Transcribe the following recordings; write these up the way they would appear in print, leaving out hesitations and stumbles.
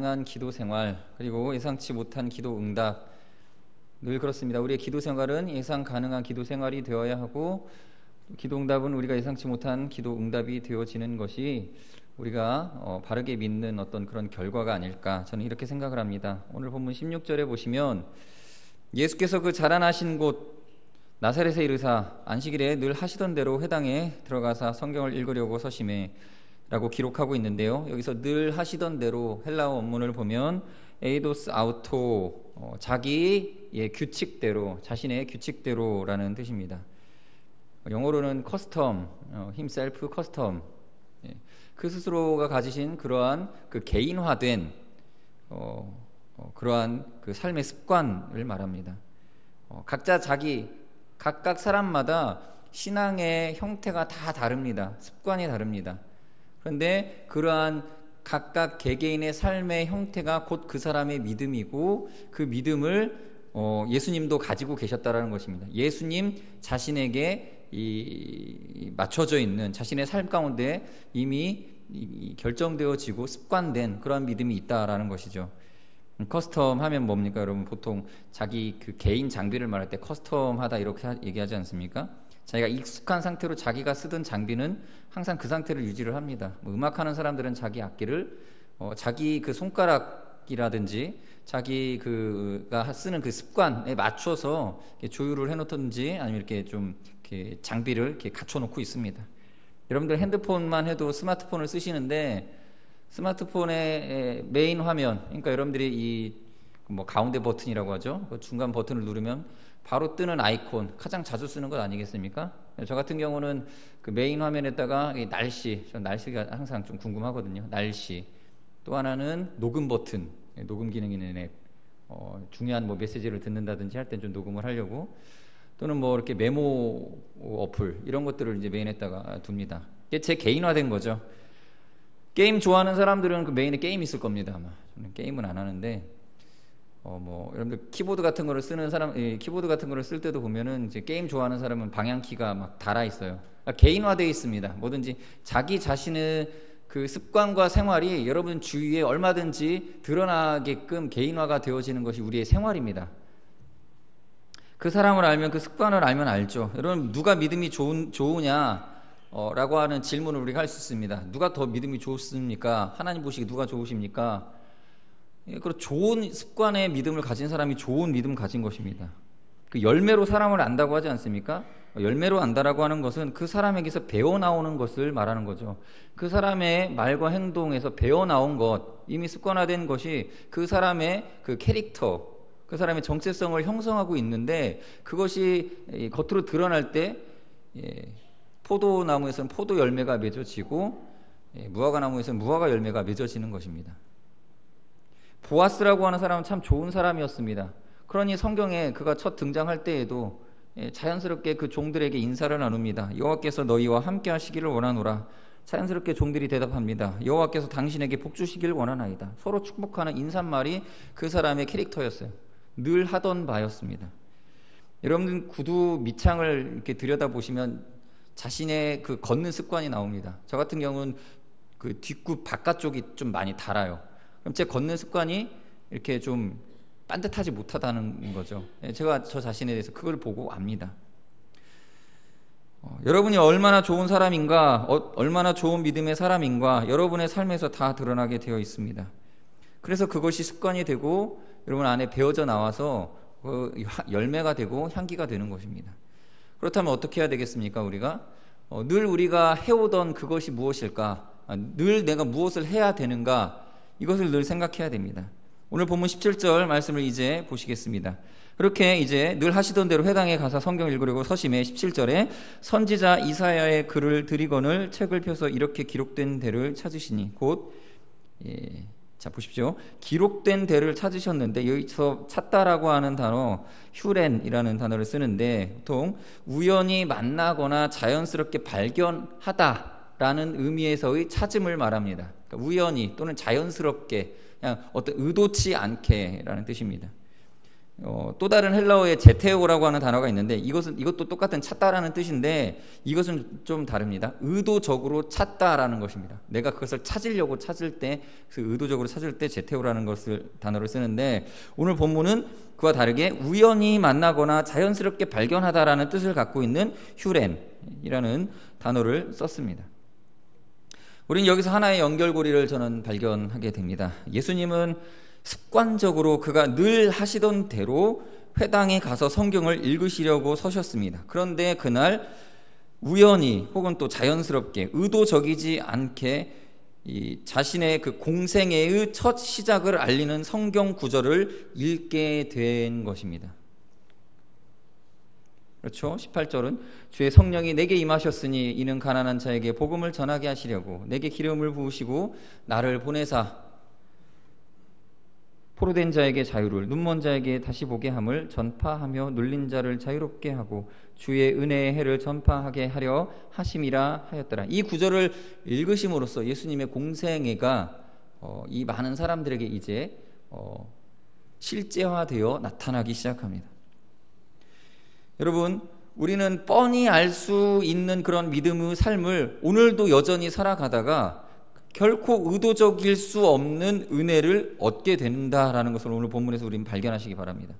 가능한 기도 생활, 그리고 예상치 못한 기도 응답. 늘 그렇습니다. 우리의 기도 생활은 예상 가능한 기도 생활이 되어야 하고, 기도 응답은 우리가 예상치 못한 기도 응답이 되어지는 것이 우리가 바르게 믿는 어떤 그런 결과가 아닐까, 저는 이렇게 생각을 합니다. 오늘 본문 16절에 보시면 예수께서 그 자라나신 곳 나사렛에 이르사 안식일에 늘 하시던 대로 회당에 들어가사 성경을 읽으려고 서심해 라고 기록하고 있는데요, 여기서 늘 하시던 대로 헬라어 원문을 보면 에이도스 아우토, 자기의 규칙대로, 자신의 규칙대로라는 뜻입니다. 영어로는 커스텀, himself custom, 그 스스로가 가지신 그러한 그 개인화된 그러한 그 삶의 습관을 말합니다. 각각 사람마다 신앙의 형태가 다 다릅니다. 습관이 다릅니다. 그런데 그러한 각각 개개인의 삶의 형태가 곧 그 사람의 믿음이고, 그 믿음을 예수님도 가지고 계셨다라는 것입니다. 예수님 자신에게 맞춰져 있는 자신의 삶 가운데 이미 결정되어지고 습관된 그러한 믿음이 있다라는 것이죠. 커스텀 하면 뭡니까? 여러분, 보통 자기 그 개인 장비를 말할 때 커스텀하다 이렇게 얘기하지 않습니까? 자기가 익숙한 상태로 자기가 쓰던 장비는 항상 그 상태를 유지를 합니다. 음악하는 사람들은 자기 악기를 자기 그 손가락이라든지 자기 그가 쓰는 그 습관에 맞춰서 조율을 해놓든지, 아니면 이렇게 좀 이렇게 장비를 이렇게 갖춰놓고 있습니다. 여러분들 핸드폰만 해도 스마트폰을 쓰시는데, 스마트폰의 메인 화면, 그러니까 여러분들이 이 뭐 가운데 버튼이라고 하죠. 그 중간 버튼을 누르면 바로 뜨는 아이콘, 가장 자주 쓰는 것 아니겠습니까? 저 같은 경우는 그 메인 화면에다가 날씨, 전 날씨가 항상 좀 궁금하거든요. 날씨. 또 하나는 녹음 버튼, 녹음 기능이 있는 앱. 중요한 뭐 메시지를 듣는다든지 할 땐 좀 녹음을 하려고. 또는 뭐 이렇게 메모 어플, 이런 것들을 이제 메인에다가 둡니다. 이게 제 개인화된 거죠. 게임 좋아하는 사람들은 그 메인에 게임 있을 겁니다, 아마. 저는 게임은 안 하는데, 뭐 여러분들 키보드 같은 거를 쓰는 사람, 키보드 같은 거를 쓸 때도 보면은 이제 게임 좋아하는 사람은 방향키가 막 달아 있어요. 그러니까 개인화되어 있습니다. 뭐든지 자기 자신의 그 습관과 생활이 여러분 주위에 얼마든지 드러나게끔 개인화가 되어지는 것이 우리의 생활입니다. 그 사람을 알면, 그 습관을 알면 알죠. 여러분, 누가 믿음이 좋으냐 라고 하는 질문을 우리가 할 수 있습니다. 누가 더 믿음이 좋습니까? 하나님 보시기에 누가 좋으십니까? 그리고 좋은 습관의 믿음을 가진 사람이 좋은 믿음 가진 것입니다. 그 열매로 사람을 안다고 하지 않습니까? 열매로 안다라고 하는 것은 그 사람에게서 배어 나오는 것을 말하는 거죠. 그 사람의 말과 행동에서 배어 나온 것, 이미 습관화된 것이 그 사람의 그 캐릭터, 그 사람의 정체성을 형성하고 있는데, 그것이 겉으로 드러날 때 포도나무에서는 포도 열매가 맺어지고, 무화과 나무에서는 무화과 열매가 맺어지는 것입니다. 보아스라고 하는 사람은 참 좋은 사람이었습니다. 그러니 성경에 그가 첫 등장할 때에도 자연스럽게 그 종들에게 인사를 나눕니다. 여호와께서 너희와 함께 하시기를 원하노라. 자연스럽게 종들이 대답합니다. 여호와께서 당신에게 복 주시기를 원하나이다. 서로 축복하는 인사말이 그 사람의 캐릭터였어요. 늘 하던 바였습니다. 여러분, 구두 밑창을 이렇게 들여다보시면 자신의 그 걷는 습관이 나옵니다. 저 같은 경우는 그 뒷굽 바깥쪽이 좀 많이 달아요. 그럼 제 걷는 습관이 이렇게 좀 반듯하지 못하다는 거죠. 제가 저 자신에 대해서 그걸 보고 압니다. 여러분이 얼마나 좋은 사람인가, 얼마나 좋은 믿음의 사람인가, 여러분의 삶에서 다 드러나게 되어 있습니다. 그래서 그것이 습관이 되고 여러분 안에 배어져 나와서 열매가 되고 향기가 되는 것입니다. 그렇다면 어떻게 해야 되겠습니까? 우리가 늘 우리가 해오던 그것이 무엇일까? 늘 내가 무엇을 해야 되는가? 이것을 늘 생각해야 됩니다. 오늘 본문 17절 말씀을 이제 보시겠습니다. 그렇게 이제 늘 하시던 대로 회당에 가서 성경 읽으려고 서심해 17절에 선지자 이사야의 글을 드리거늘 책을 펴서 이렇게 기록된 데를 찾으시니, 곧 자 보십시오. 기록된 데를 찾으셨는데, 여기서 찾다라고 하는 단어 휴렌이라는 단어를 쓰는데, 보통 우연히 만나거나 자연스럽게 발견하다라는 의미에서의 찾음을 말합니다. 그러니까 우연히 또는 자연스럽게, 그냥 어떤 의도치 않게라는 뜻입니다. 또 다른 헬라어의 제테오라고 하는 단어가 있는데 이것도 똑같은 찾다라는 뜻인데 이것은 좀 다릅니다. 의도적으로 찾다라는 것입니다. 내가 그것을 찾으려고 찾을 때, 그 의도적으로 찾을 때 제테오라는 단어를 쓰는데, 오늘 본문은 그와 다르게 우연히 만나거나 자연스럽게 발견하다라는 뜻을 갖고 있는 휴렌이라는 단어를 썼습니다. 우리는 여기서 하나의 연결고리를 저는 발견하게 됩니다. 예수님은 습관적으로 그가 늘 하시던 대로 회당에 가서 성경을 읽으시려고 서셨습니다. 그런데 그날 우연히 혹은 또 자연스럽게 의도적이지 않게 자신의 그 공생애의 첫 시작을 알리는 성경 구절을 읽게 된 것입니다. 그렇죠? 18절은 주의 성령이 내게 임하셨으니 이는 가난한 자에게 복음을 전하게 하시려고 내게 기름을 부으시고 나를 보내사 포로된 자에게 자유를, 눈먼 자에게 다시 보게 함을 전파하며 눌린 자를 자유롭게 하고 주의 은혜의 해를 전파하게 하려 하심이라 하였더라. 이 구절을 읽으심으로써 예수님의 공생애가 이 많은 사람들에게 이제 실제화되어 나타나기 시작합니다. 여러분, 우리는 뻔히 알 수 있는 그런 믿음의 삶을 오늘도 여전히 살아가다가 결코 의도적일 수 없는 은혜를 얻게 된다라는 것을 오늘 본문에서 우리는 발견하시기 바랍니다.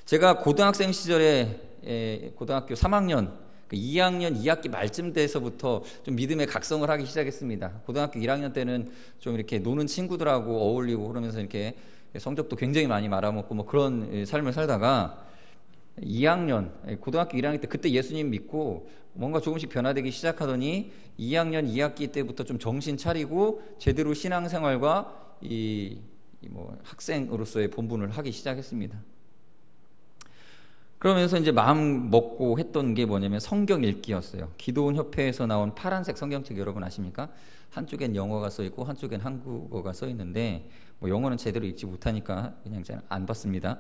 제가 고등학생 시절에 고등학교 3학년, 2학년 2학기 말쯤 돼서부터 좀 믿음의 각성을 하기 시작했습니다. 고등학교 1학년 때는 좀 이렇게 노는 친구들하고 어울리고 그러면서 이렇게 성적도 굉장히 많이 말아먹고 뭐 그런 삶을 살다가 2학년, 고등학교 1학년 때 그때 예수님 믿고 뭔가 조금씩 변화되기 시작하더니 2학년 2학기 때부터 좀 정신 차리고 제대로 신앙생활과 뭐 학생으로서의 본분을 하기 시작했습니다. 그러면서 이제 마음 먹고 했던 게 뭐냐면 성경 읽기였어요. 기도원 협회에서 나온 파란색 성경책 여러분 아십니까? 한쪽엔 영어가 써 있고 한쪽엔 한국어가 써 있는데 뭐 영어는 제대로 읽지 못하니까 그냥 잘 안 봤습니다.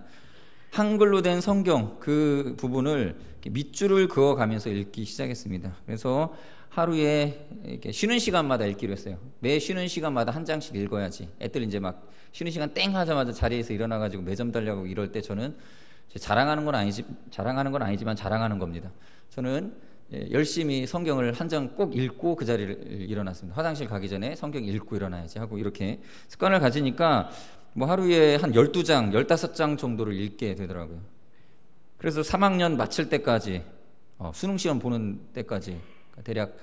한글로 된 성경 그 부분을 밑줄을 그어가면서 읽기 시작했습니다. 그래서 하루에 이렇게 쉬는 시간마다 읽기로 했어요. 매 쉬는 시간마다 한 장씩 읽어야지. 애들 이제 막 쉬는 시간 땡 하자마자 자리에서 일어나가지고 매점 달려고 이럴 때 저는 자랑하는 건 아니지만 자랑하는 겁니다. 저는 열심히 성경을 한 장 꼭 읽고 그 자리를 일어났습니다. 화장실 가기 전에 성경 읽고 일어나야지 하고 이렇게 습관을 가지니까 뭐 하루에 한 12장, 15장 정도를 읽게 되더라고요. 그래서 3학년 마칠 때까지 수능시험 보는 때까지 대략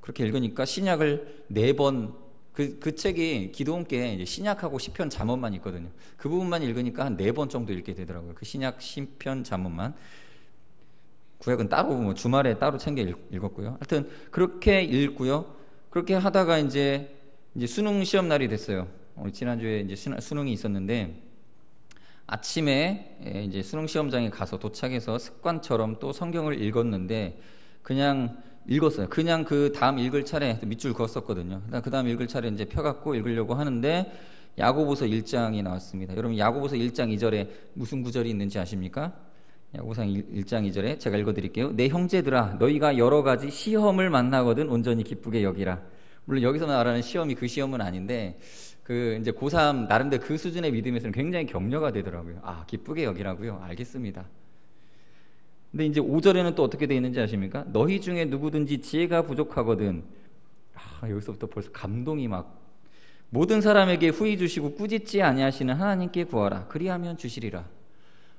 그렇게 읽으니까 신약을 4번 그 책이 기도원께 이제 신약하고 시편 잠언만 있거든요. 그 부분만 읽으니까 한 4번 정도 읽게 되더라고요. 그 신약 시편 잠언만. 구약은 따로 뭐 주말에 따로 챙겨 읽었고요. 하여튼 그렇게 읽고요. 그렇게 하다가 이제 수능 시험 날이 됐어요. 지난주에 이제 수능이 있었는데 아침에 이제 수능 시험장에 가서 도착해서 습관처럼 또 성경을 읽었는데 그냥 읽었어요. 그냥 그 다음 읽을 차례 밑줄 그었었거든요. 그 다음 읽을 차례 이제 펴갖고 읽으려고 하는데 야고보서 1장이 나왔습니다. 여러분 야고보서 1장 2절에 무슨 구절이 있는지 아십니까? 야고보서 1장 2절에 제가 읽어드릴게요. 내 형제들아 너희가 여러 가지 시험을 만나거든 온전히 기쁘게 여기라. 물론 여기서 말하는 시험이 그 시험은 아닌데 그 이제 고3 나름대로 그 수준의 믿음에서는 굉장히 격려가 되더라고요. 아 기쁘게 여기라고요? 알겠습니다. 근데 이제 5절에는 또 어떻게 되어 있는지 아십니까? 너희 중에 누구든지 지혜가 부족하거든. 여기서부터 벌써 감동이 막 모든 사람에게 후히 주시고 꾸짖지 아니하시는 하나님께 구하라. 그리하면 주시리라.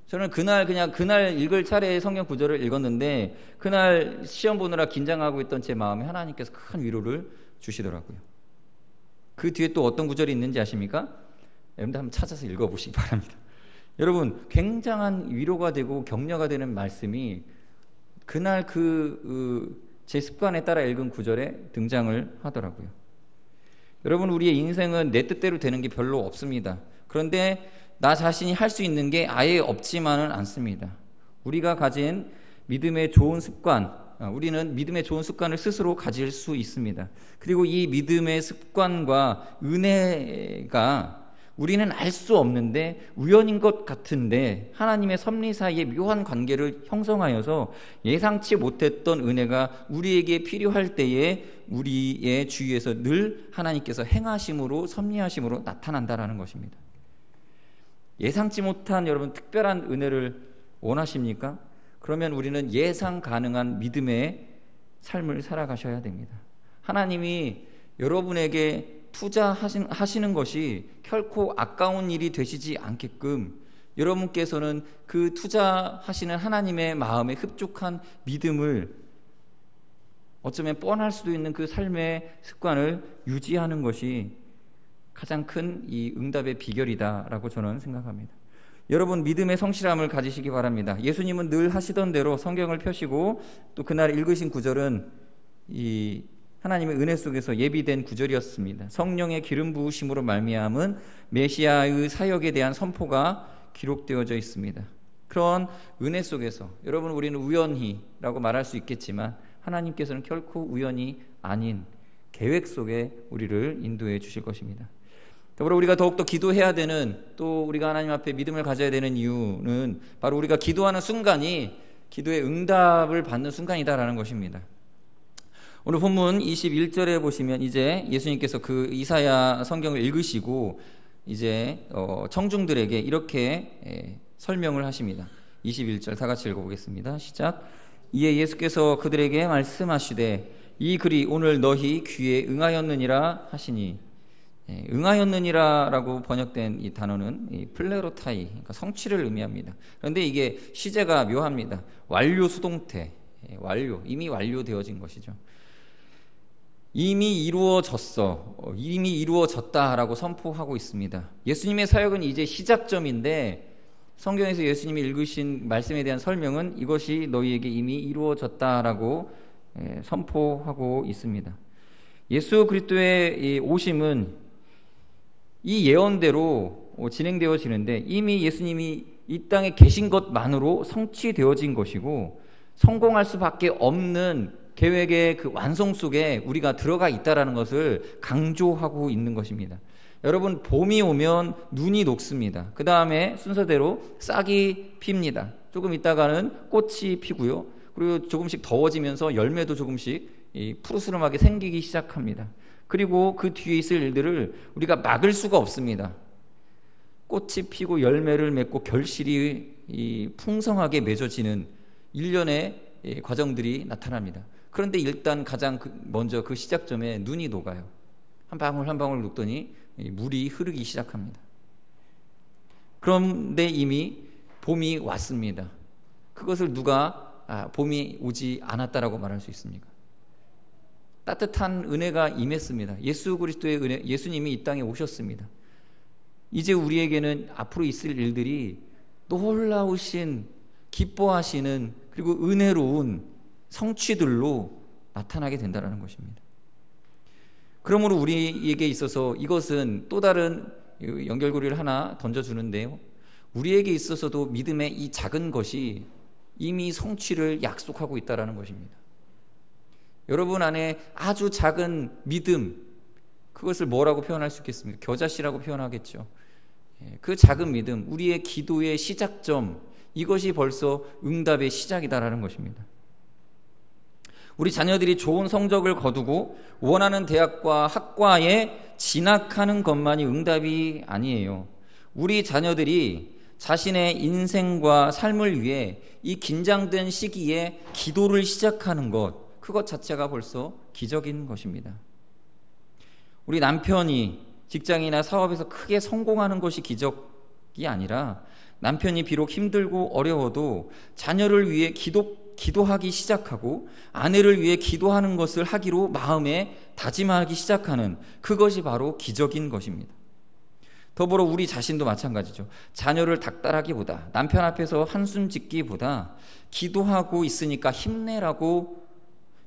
저는 그날 읽을 차례에 성경 구절을 읽었는데 그날 시험 보느라 긴장하고 있던 제 마음에 하나님께서 큰 위로를 주시더라고요. 그 뒤에 또 어떤 구절이 있는지 아십니까? 여러분들 한번 찾아서 읽어보시기 바랍니다. 여러분 굉장한 위로가 되고 격려가 되는 말씀이 그날 제 습관에 따라 읽은 구절에 등장을 하더라고요. 여러분 우리의 인생은 내 뜻대로 되는 게 별로 없습니다. 그런데 나 자신이 할 수 있는 게 아예 없지만은 않습니다. 우리가 가진 믿음의 좋은 습관, 우리는 믿음의 좋은 습관을 스스로 가질 수 있습니다. 그리고 이 믿음의 습관과 은혜가 우리는 알 수 없는데 우연인 것 같은데 하나님의 섭리 사이에 묘한 관계를 형성하여서 예상치 못했던 은혜가 우리에게 필요할 때에 우리의 주위에서 늘 하나님께서 행하심으로 섭리하심으로 나타난다라는 것입니다. 예상치 못한 여러분 특별한 은혜를 원하십니까? 그러면 우리는 예상 가능한 믿음의 삶을 살아가셔야 됩니다. 하나님이 여러분에게 투자하시는 것이 결코 아까운 일이 되시지 않게끔 여러분께서는 그 투자하시는 하나님의 마음에 흡족한 믿음을, 어쩌면 뻔할 수도 있는 그 삶의 습관을 유지하는 것이 가장 큰 이 응답의 비결이다라고 저는 생각합니다. 여러분, 믿음의 성실함을 가지시기 바랍니다. 예수님은 늘 하시던 대로 성경을 펴시고 또 그날 읽으신 구절은 이 하나님의 은혜 속에서 예비된 구절이었습니다. 성령의 기름 부으심으로 말미암은 메시아의 사역에 대한 선포가 기록되어져 있습니다. 그런 은혜 속에서 여러분, 우리는 우연히라고 말할 수 있겠지만 하나님께서는 결코 우연이 아닌 계획 속에 우리를 인도해 주실 것입니다. 더불어 우리가 더욱더 기도해야 되는, 또 우리가 하나님 앞에 믿음을 가져야 되는 이유는 바로 우리가 기도하는 순간이 기도의 응답을 받는 순간이다라는 것입니다. 오늘 본문 21절에 보시면 이제 예수님께서 그 이사야 성경을 읽으시고 이제 청중들에게 이렇게 설명을 하십니다. 21절 다 같이 읽어보겠습니다. 시작. 이에 예수께서 그들에게 말씀하시되 이 글이 오늘 너희 귀에 응하였느니라 하시니, 응하였느니라라고 번역된 이 단어는 이 플레로타이, 그러니까 성취를 의미합니다. 그런데 이게 시제가 묘합니다. 완료 수동태, 완료, 이미 완료되어진 것이죠. 이미 이루어졌어, 이미 이루어졌다라고 선포하고 있습니다. 예수님의 사역은 이제 시작점인데 성경에서 예수님이 읽으신 말씀에 대한 설명은 이것이 너희에게 이미 이루어졌다라고 선포하고 있습니다. 예수 그리스도의 오심은 이 예언대로 진행되어지는데 이미 예수님이 이 땅에 계신 것만으로 성취되어진 것이고, 성공할 수밖에 없는 계획의 그 완성 속에 우리가 들어가 있다는 것을 강조하고 있는 것입니다. 여러분, 봄이 오면 눈이 녹습니다. 그 다음에 순서대로 싹이 핍니다. 조금 있다가는 꽃이 피고요. 그리고 조금씩 더워지면서 열매도 조금씩 푸르스름하게 생기기 시작합니다. 그리고 그 뒤에 있을 일들을 우리가 막을 수가 없습니다. 꽃이 피고 열매를 맺고 결실이 풍성하게 맺어지는 일련의 과정들이 나타납니다. 그런데 일단 가장 먼저 그 시작점에 눈이 녹아요. 한 방울 한 방울 녹더니 물이 흐르기 시작합니다. 그런데 이미 봄이 왔습니다. 그것을 누가 봄이 오지 않았다라고 말할 수 있습니까? 따뜻한 은혜가 임했습니다. 예수 그리스도의 은혜, 예수님이 이 땅에 오셨습니다. 이제 우리에게는 앞으로 있을 일들이 놀라우신, 기뻐하시는, 그리고 은혜로운 성취들로 나타나게 된다는 것입니다. 그러므로 우리에게 있어서 이것은 또 다른 연결고리를 하나 던져주는데요, 우리에게 있어서도 믿음의 이 작은 것이 이미 성취를 약속하고 있다는 것입니다. 여러분 안에 아주 작은 믿음, 그것을 뭐라고 표현할 수 있겠습니까? 겨자씨라고 표현하겠죠. 그 작은 믿음, 우리의 기도의 시작점, 이것이 벌써 응답의 시작이다라는 것입니다. 우리 자녀들이 좋은 성적을 거두고 원하는 대학과 학과에 진학하는 것만이 응답이 아니에요. 우리 자녀들이 자신의 인생과 삶을 위해 이 긴장된 시기에 기도를 시작하는 것, 그것 자체가 벌써 기적인 것입니다. 우리 남편이 직장이나 사업에서 크게 성공하는 것이 기적이 아니라, 남편이 비록 힘들고 어려워도 자녀를 위해 기도하기 시작하고 아내를 위해 기도하는 것을 하기로 마음에 다짐하기 시작하는, 그것이 바로 기적인 것입니다. 더불어 우리 자신도 마찬가지죠. 자녀를 닥달하기보다, 남편 앞에서 한숨 짓기보다 기도하고 있으니까 힘내라고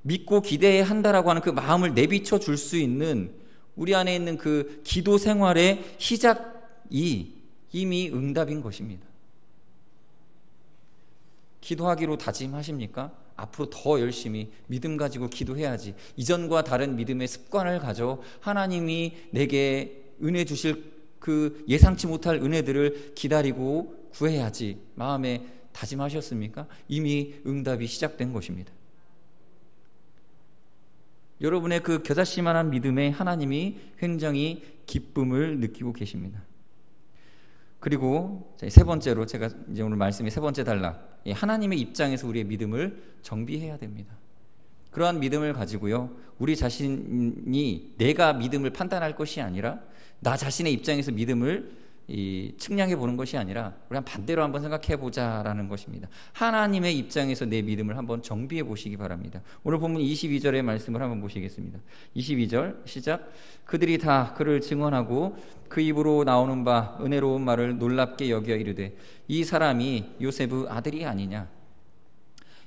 믿고 기대해야 한다라고 하는 그 마음을 내비쳐 줄 수 있는 우리 안에 있는 그 기도 생활의 시작이 이미 응답인 것입니다. 기도하기로 다짐하십니까? 앞으로 더 열심히 믿음 가지고 기도해야지, 이전과 다른 믿음의 습관을 가져 하나님이 내게 은혜 주실 그 예상치 못할 은혜들을 기다리고 구해야지 마음에 다짐하셨습니까? 이미 응답이 시작된 것입니다. 여러분의 그 겨자씨만한 믿음에 하나님이 굉장히 기쁨을 느끼고 계십니다. 그리고 세 번째로, 제가 이제 오늘 말씀의 세 번째 단락, 하나님의 입장에서 우리의 믿음을 정비해야 됩니다. 그러한 믿음을 가지고요, 우리 자신이 내가 믿음을 판단할 것이 아니라 나 자신의 입장에서 믿음을 측량해 보는 것이 아니라 우리 반대로 한번 생각해 보자라는 것입니다. 하나님의 입장에서 내 믿음을 한번 정비해 보시기 바랍니다. 오늘 본문 22절의 말씀을 한번 보시겠습니다. 22절 시작. 그들이 다 그를 증언하고 그 입으로 나오는 바 은혜로운 말을 놀랍게 여겨 이르되 이 사람이 요셉의 아들이 아니냐.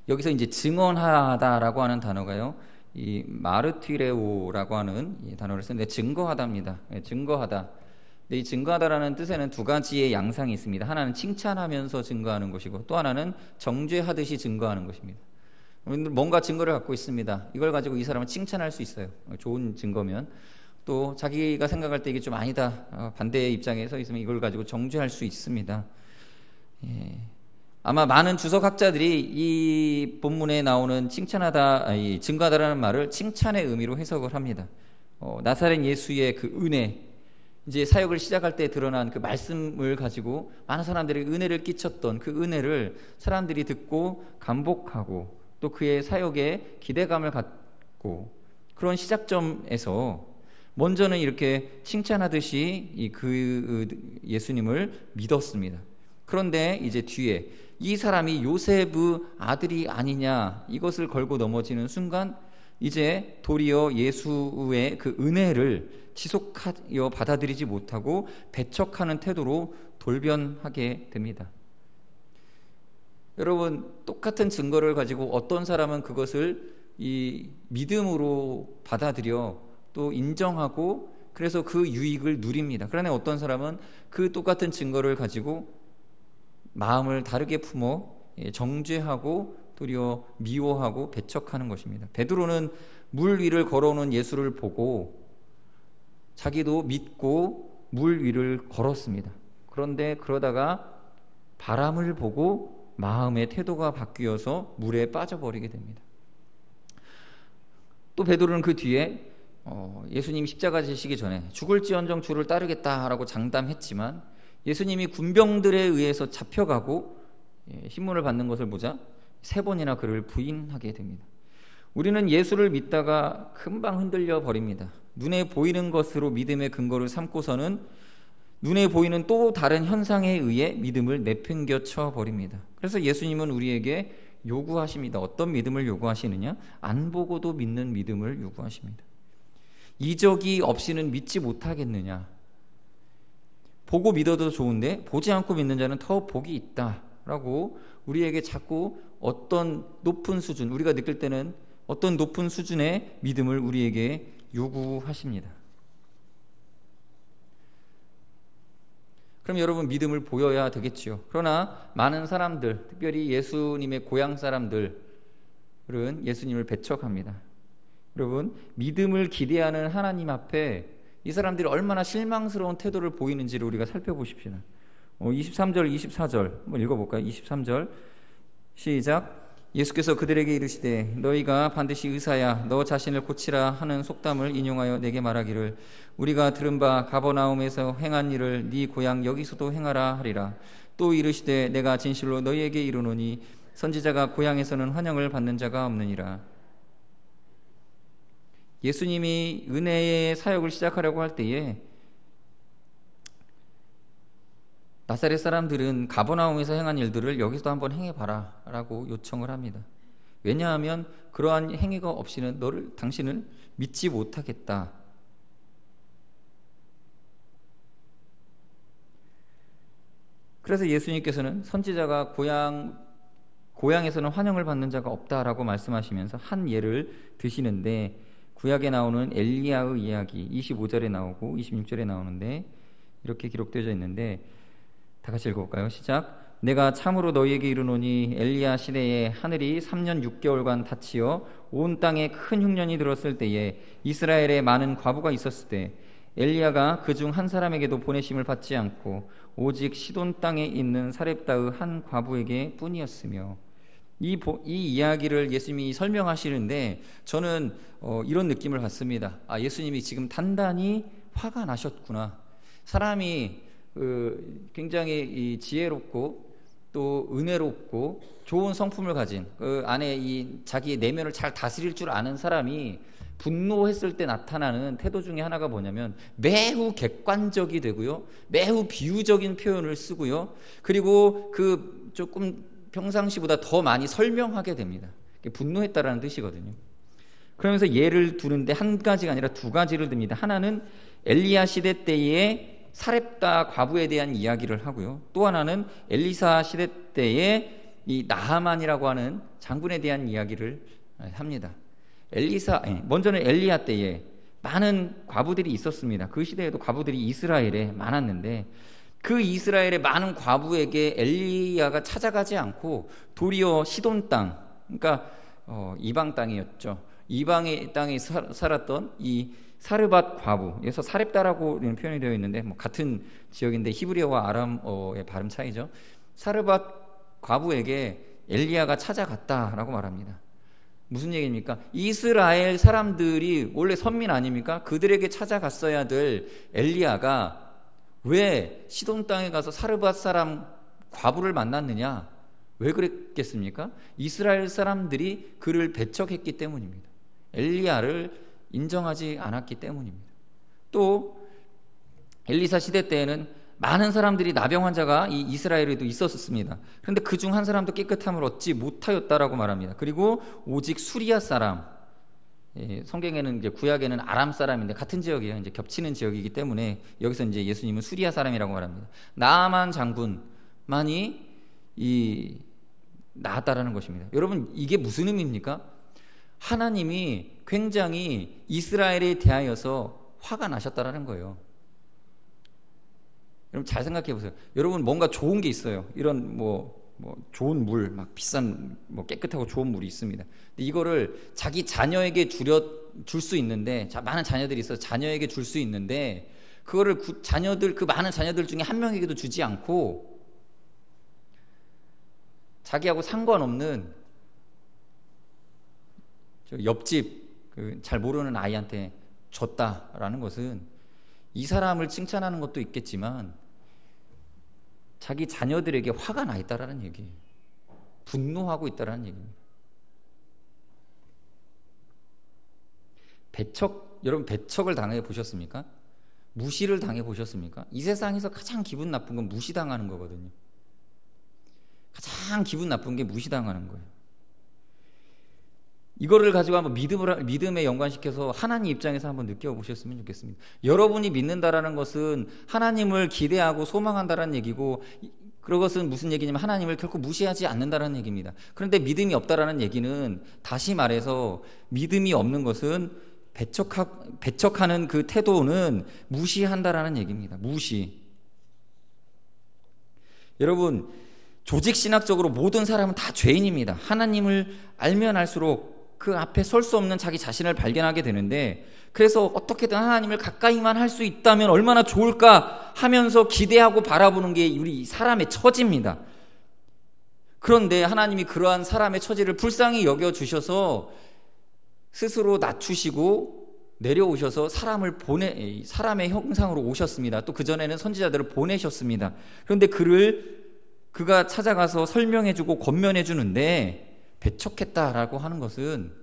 여기서 이제 증언하다라고 하는 단어가요, 이 마르티레오라고 하는 이 단어를 쓰는데 증거하다입니다. 증거하다. 이 증거하다라는 뜻에는 두 가지의 양상이 있습니다. 하나는 칭찬하면서 증거하는 것이고, 또 하나는 정죄하듯이 증거하는 것입니다. 뭔가 증거를 갖고 있습니다. 이걸 가지고 이 사람을 칭찬할 수 있어요. 좋은 증거면. 또 자기가 생각할 때 이게 좀 아니다, 반대의 입장에 서 있으면 이걸 가지고 정죄할 수 있습니다. 아마 많은 주석학자들이 이 본문에 나오는 칭찬하다, 증거하다라는 말을 칭찬의 의미로 해석을 합니다. 나사렛 예수의 그 은혜, 이제 사역을 시작할 때 드러난 그 말씀을 가지고 많은 사람들이 은혜를 끼쳤던 그 은혜를 사람들이 듣고 감복하고 또 그의 사역에 기대감을 갖고, 그런 시작점에서 먼저는 이렇게 칭찬하듯이 그 예수님을 믿었습니다. 그런데 이제 뒤에 이 사람이 요셉의 아들이 아니냐, 이것을 걸고 넘어지는 순간 이제 도리어 예수의 그 은혜를 지속하여 받아들이지 못하고 배척하는 태도로 돌변하게 됩니다. 여러분, 똑같은 증거를 가지고 어떤 사람은 그것을 이 믿음으로 받아들여 또 인정하고 그래서 그 유익을 누립니다. 그러나 어떤 사람은 그 똑같은 증거를 가지고 마음을 다르게 품어 정죄하고 도리어 미워하고 배척하는 것입니다. 베드로는 물 위를 걸어오는 예수를 보고 자기도 믿고 물 위를 걸었습니다. 그런데 그러다가 바람을 보고 마음의 태도가 바뀌어서 물에 빠져버리게 됩니다. 또 베드로는 그 뒤에 예수님이 십자가 지시기 전에 죽을지언정 주를 따르겠다라고 장담했지만 예수님이 군병들에 의해서 잡혀가고 신문을 받는 것을 보자 3번이나 그를 부인하게 됩니다. 우리는 예수를 믿다가 금방 흔들려 버립니다. 눈에 보이는 것으로 믿음의 근거를 삼고서는 눈에 보이는 또 다른 현상에 의해 믿음을 내팽겨쳐 버립니다. 그래서 예수님은 우리에게 요구하십니다. 어떤 믿음을 요구하시느냐? 안 보고도 믿는 믿음을 요구하십니다. 이적이 없이는 믿지 못하겠느냐? 보고 믿어도 좋은데 보지 않고 믿는 자는 더 복이 있다라고 우리에게 자꾸 어떤 높은 수준, 우리가 느낄 때는 어떤 높은 수준의 믿음을 우리에게 요구하십니다. 그럼 여러분, 믿음을 보여야 되겠지요. 그러나 많은 사람들, 특별히 예수님의 고향 사람들은 예수님을 배척합니다. 여러분, 믿음을 기대하는 하나님 앞에 이 사람들이 얼마나 실망스러운 태도를 보이는지를 우리가 살펴보십시다. 23절, 24절 한번 읽어볼까요? 23절 시작. 예수께서 그들에게 이르시되 너희가 반드시 의사야 너 자신을 고치라 하는 속담을 인용하여 내게 말하기를 우리가 들은 바 가버나움에서 행한 일을 네 고향 여기서도 행하라 하리라. 또 이르시되 내가 진실로 너희에게 이르노니 선지자가 고향에서는 환영을 받는 자가 없느니라. 예수님이 은혜의 사역을 시작하려고 할 때에 나사렛 사람들은 가버나움에서 행한 일들을 여기서도 한번 행해봐라 라고 요청을 합니다. 왜냐하면 그러한 행위가 없이는 당신을 믿지 못하겠다. 그래서 예수님께서는 선지자가 고향에서는 환영을 받는 자가 없다라고 말씀하시면서 한 예를 드시는데, 구약에 나오는 엘리야의 이야기 25절에 나오고 26절에 나오는데 이렇게 기록되어 있는데, 다 같이 읽어볼까요? 시작. 내가 참으로 너희에게 이르노니 엘리야 시대에 하늘이 3년 6개월간 닫히어 온 땅에 큰 흉년이 들었을 때에 이스라엘에 많은 과부가 있었을 때 엘리야가 그중 한 사람에게도 보내심을 받지 않고 오직 시돈 땅에 있는 사렙다의 한 과부에게 뿐이었으며, 이 이야기를 예수님이 설명하시는데 저는 이런 느낌을 받습니다. 예수님이 지금 단단히 화가 나셨구나. 사람이 굉장히 이 지혜롭고 또 은혜롭고 좋은 성품을 가진 그 안에 이 자기의 내면을 잘 다스릴 줄 아는 사람이 분노했을 때 나타나는 태도 중에 하나가 뭐냐면 매우 객관적이 되고요, 매우 비유적인 표현을 쓰고요, 그리고 그 조금 평상시보다 더 많이 설명하게 됩니다. 분노했다라는 뜻이거든요. 그러면서 예를 두는데 한 가지가 아니라 두 가지를 듭니다. 하나는 엘리야 시대 때의 사렙다 과부에 대한 이야기를 하고요, 또 하나는 엘리사 시대 때의 이 나하만이라고 하는 장군에 대한 이야기를 합니다. 먼저는 엘리야 때에 많은 과부들이 있었습니다. 그 시대에도 과부들이 이스라엘에 많았는데 그 이스라엘의 많은 과부에게 엘리야가 찾아가지 않고 도리어 시돈 땅, 그러니까 이방 땅이었죠. 이방의 땅에 살았던 이 사르밧 과부, 여기서 사렙다라고 표현이 되어 있는데 같은 지역인데 히브리어와 아람어의 발음 차이죠. 사르밧 과부에게 엘리야가 찾아갔다라고 말합니다. 무슨 얘기입니까? 이스라엘 사람들이 원래 선민 아닙니까? 그들에게 찾아갔어야 될 엘리야가 왜 시돈 땅에 가서 사르밧 사람 과부를 만났느냐? 왜 그랬겠습니까? 이스라엘 사람들이 그를 배척했기 때문입니다. 엘리야를 인정하지 않았기 때문입니다. 또 엘리사 시대 때에는 많은 사람들이 나병 환자가 이 이스라엘에도 있었습니다. 그런데 그중 한 사람도 깨끗함을 얻지 못하였다라고 말합니다. 그리고 오직 수리아 사람, 성경에는 이제 구약에는 아람 사람인데 같은 지역이에요. 이제 겹치는 지역이기 때문에 여기서 이제 예수님은 수리아 사람이라고 말합니다. 나아만 장군만이 나았다라는 것입니다. 여러분, 이게 무슨 의미입니까? 하나님이 굉장히 이스라엘에 대하여서 화가 나셨다라는 거예요. 여러분 잘 생각해 보세요. 여러분 뭔가 좋은 게 있어요. 이런 좋은 물, 막 비싼 깨끗하고 좋은 물이 있습니다. 근데 이거를 자기 자녀에게 줄 수 있는데, 많은 자녀들이 있어서 자녀에게 줄 수 있는데 그거를 그 많은 자녀들 중에 한 명에게도 주지 않고 자기하고 상관없는 옆집 잘 모르는 아이한테 줬다라는 것은 이 사람을 칭찬하는 것도 있겠지만 자기 자녀들에게 화가 나 있다라는 얘기예요. 분노하고 있다라는 얘기입니다. 여러분 배척을 당해 보셨습니까? 무시를 당해 보셨습니까? 이 세상에서 가장 기분 나쁜 건 무시당하는 거거든요. 가장 기분 나쁜 게 무시당하는 거예요. 이거를 가지고 한번 믿음에 연관시켜서 하나님 입장에서 한번 느껴보셨으면 좋겠습니다. 여러분이 믿는다라는 것은 하나님을 기대하고 소망한다라는 얘기고, 그것은 무슨 얘기냐면 하나님을 결코 무시하지 않는다라는 얘기입니다. 그런데 믿음이 없다라는 얘기는, 다시 말해서 믿음이 없는 것은 배척하는 그 태도는 무시한다라는 얘기입니다. 무시. 여러분, 조직신학적으로 모든 사람은 다 죄인입니다. 하나님을 알면 알수록 그 앞에 설 수 없는 자기 자신을 발견하게 되는데, 그래서 어떻게든 하나님을 가까이만 할 수 있다면 얼마나 좋을까 하면서 기대하고 바라보는 게 우리 사람의 처지입니다. 그런데 하나님이 그러한 사람의 처지를 불쌍히 여겨주셔서 스스로 낮추시고 내려오셔서 사람의 형상으로 오셨습니다. 또 그전에는 선지자들을 보내셨습니다. 그런데 그가 찾아가서 설명해주고 권면해주는데 배척했다라고 하는 것은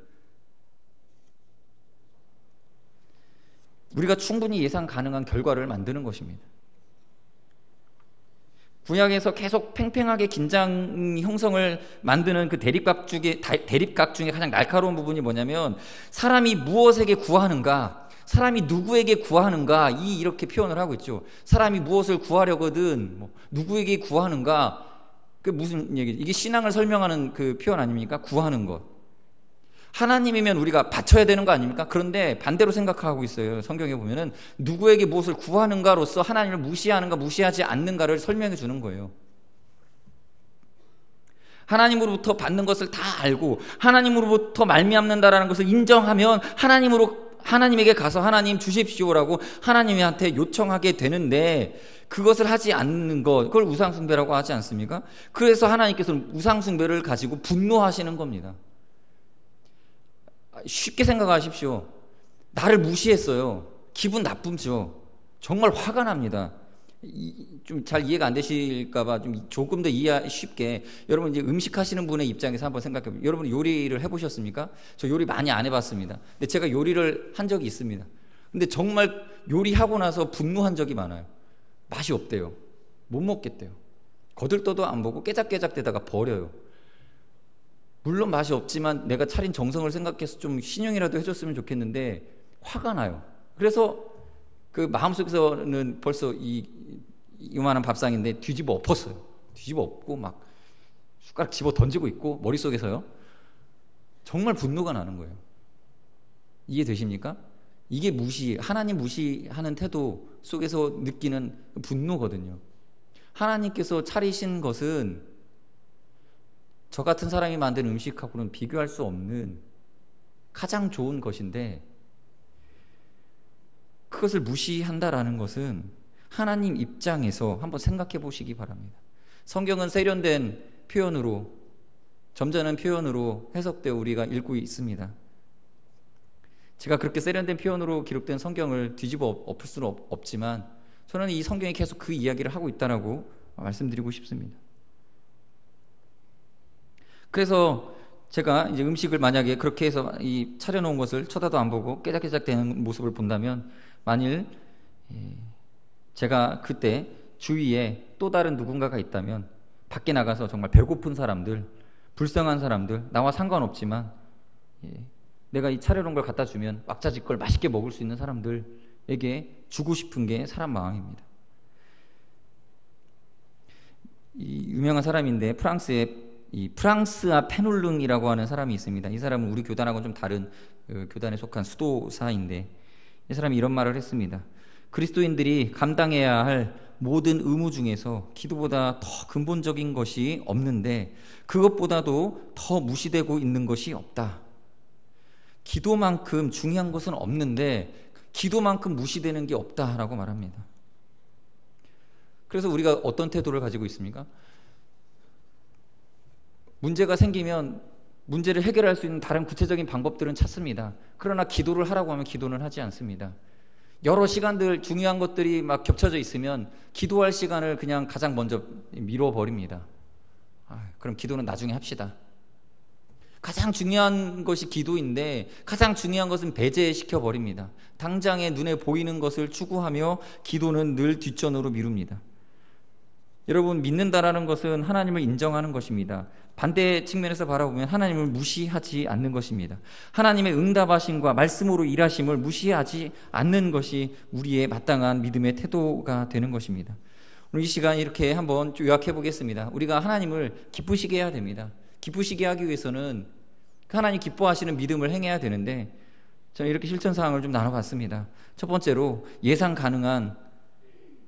우리가 충분히 예상 가능한 결과를 만드는 것입니다. 구약에서 계속 팽팽하게 긴장 형성을 만드는 그 대립각 중에 가장 날카로운 부분이 뭐냐면, 사람이 무엇에게 구하는가, 사람이 누구에게 구하는가, 이렇게 표현을 하고 있죠. 사람이 무엇을 구하려거든 누구에게 구하는가, 그 무슨 얘기? 이게 신앙을 설명하는 그 표현 아닙니까? 구하는 것. 하나님이면 우리가 바쳐야 되는 거 아닙니까? 그런데 반대로 생각하고 있어요. 성경에 보면은 누구에게 무엇을 구하는가로서 하나님을 무시하는가 무시하지 않는가를 설명해 주는 거예요. 하나님으로부터 받는 것을 다 알고 하나님으로부터 말미암는다라는 것을 인정하면 하나님에게 가서 하나님 주십시오라고 하나님한테 요청하게 되는데, 그것을 하지 않는 것, 그걸 우상숭배라고 하지 않습니까? 그래서 하나님께서는 우상숭배를 가지고 분노하시는 겁니다. 쉽게 생각하십시오. 나를 무시했어요. 기분 나쁘죠. 정말 화가 납니다. 좀 잘 이해가 안 되실까봐 좀 조금 더 이해 쉽게, 여러분 이제 음식 하시는 분의 입장에서 한번 생각해 보세요. 여러분 요리를 해보셨습니까? 저 요리 많이 안 해봤습니다. 근데 제가 요리를 한 적이 있습니다. 근데 정말 요리하고 나서 분노한 적이 많아요. 맛이 없대요. 못 먹겠대요. 거들떠도 안 보고 깨작깨작대다가 버려요. 물론 맛이 없지만 내가 차린 정성을 생각해서 좀 신용이라도 해줬으면 좋겠는데 화가 나요. 그래서 그 마음속에서는 벌써 이만한 밥상인데 뒤집어 엎었어요. 뒤집어 엎고 막 숟가락 집어 던지고 있고, 머릿속에서요. 정말 분노가 나는 거예요. 이해되십니까? 이게 하나님 무시하는 태도 속에서 느끼는 분노거든요. 하나님께서 차리신 것은 저 같은 사람이 만든 음식하고는 비교할 수 없는 가장 좋은 것인데, 그것을 무시한다라는 것은 하나님 입장에서 한번 생각해 보시기 바랍니다. 성경은 세련된 표현으로, 점잖은 표현으로 해석되어 우리가 읽고 있습니다. 제가 그렇게 세련된 표현으로 기록된 성경을 뒤집어 엎을 수는 없지만, 저는 이 성경이 계속 그 이야기를 하고 있다라고 말씀드리고 싶습니다. 그래서 제가 이제 음식을 만약에 그렇게 해서 이 차려놓은 것을 쳐다도 안 보고 깨작깨작 되는 모습을 본다면, 만일 제가 그때 주위에 또 다른 누군가가 있다면, 밖에 나가서 정말 배고픈 사람들, 불쌍한 사람들, 나와 상관없지만 내가 이 차려놓은 걸 갖다 주면 왁자지껄 맛있게 먹을 수 있는 사람들에게 주고 싶은 게 사람 마음입니다. 이 유명한 사람인데, 프랑스의 이 프랑스아 페놀릉이라고 하는 사람이 있습니다. 이 사람은 우리 교단하고는 좀 다른 교단에 속한 수도사인데, 이 사람이 이런 말을 했습니다. 그리스도인들이 감당해야 할 모든 의무 중에서 기도보다 더 근본적인 것이 없는데, 그것보다도 더 무시되고 있는 것이 없다. 기도만큼 중요한 것은 없는데 기도만큼 무시되는 게 없다라고 말합니다. 그래서 우리가 어떤 태도를 가지고 있습니까? 문제가 생기면 문제를 해결할 수 있는 다른 구체적인 방법들은 찾습니다. 그러나 기도를 하라고 하면 기도는 하지 않습니다. 여러 시간들, 중요한 것들이 막 겹쳐져 있으면 기도할 시간을 그냥 가장 먼저 미뤄버립니다. 그럼 기도는 나중에 합시다. 가장 중요한 것이 기도인데 가장 중요한 것은 배제시켜버립니다. 당장에 눈에 보이는 것을 추구하며 기도는 늘 뒷전으로 미룹니다. 여러분, 믿는다라는 것은 하나님을 인정하는 것입니다. 반대 측면에서 바라보면 하나님을 무시하지 않는 것입니다. 하나님의 응답하심과 말씀으로 일하심을 무시하지 않는 것이 우리의 마땅한 믿음의 태도가 되는 것입니다. 오늘 이 시간 이렇게 한번 요약해 보겠습니다. 우리가 하나님을 기쁘시게 해야 됩니다. 기쁘시게 하기 위해서는 하나님 기뻐하시는 믿음을 행해야 되는데, 저는 이렇게 실천사항을 좀 나눠봤습니다. 첫 번째로, 예상 가능한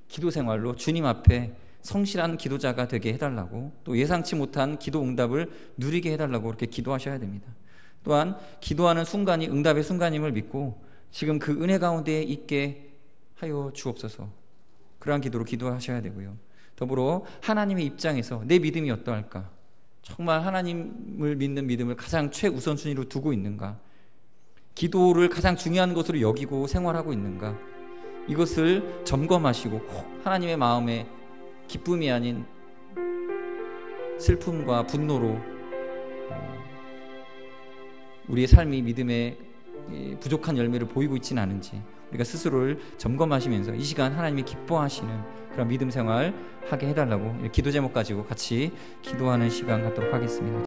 기도 생활로 주님 앞에 성실한 기도자가 되게 해달라고, 또 예상치 못한 기도 응답을 누리게 해달라고 그렇게 기도하셔야 됩니다. 또한 기도하는 순간이 응답의 순간임을 믿고 지금 그 은혜 가운데 있게 하여 주옵소서, 그러한 기도로 기도하셔야 되고요. 더불어 하나님의 입장에서 내 믿음이 어떠할까, 정말 하나님을 믿는 믿음을 가장 최우선순위로 두고 있는가, 기도를 가장 중요한 것으로 여기고 생활하고 있는가, 이것을 점검하시고 하나님의 마음에 기쁨이 아닌 슬픔과 분노로 우리의 삶이 믿음의 부족한 열매를 보이고 있지는 않은지 우리가 스스로를 점검하시면서 이 시간 하나님이 기뻐하시는 그런 믿음 생활 하게 해달라고 기도 제목 가지고 같이 기도하는 시간 갖도록 하겠습니다.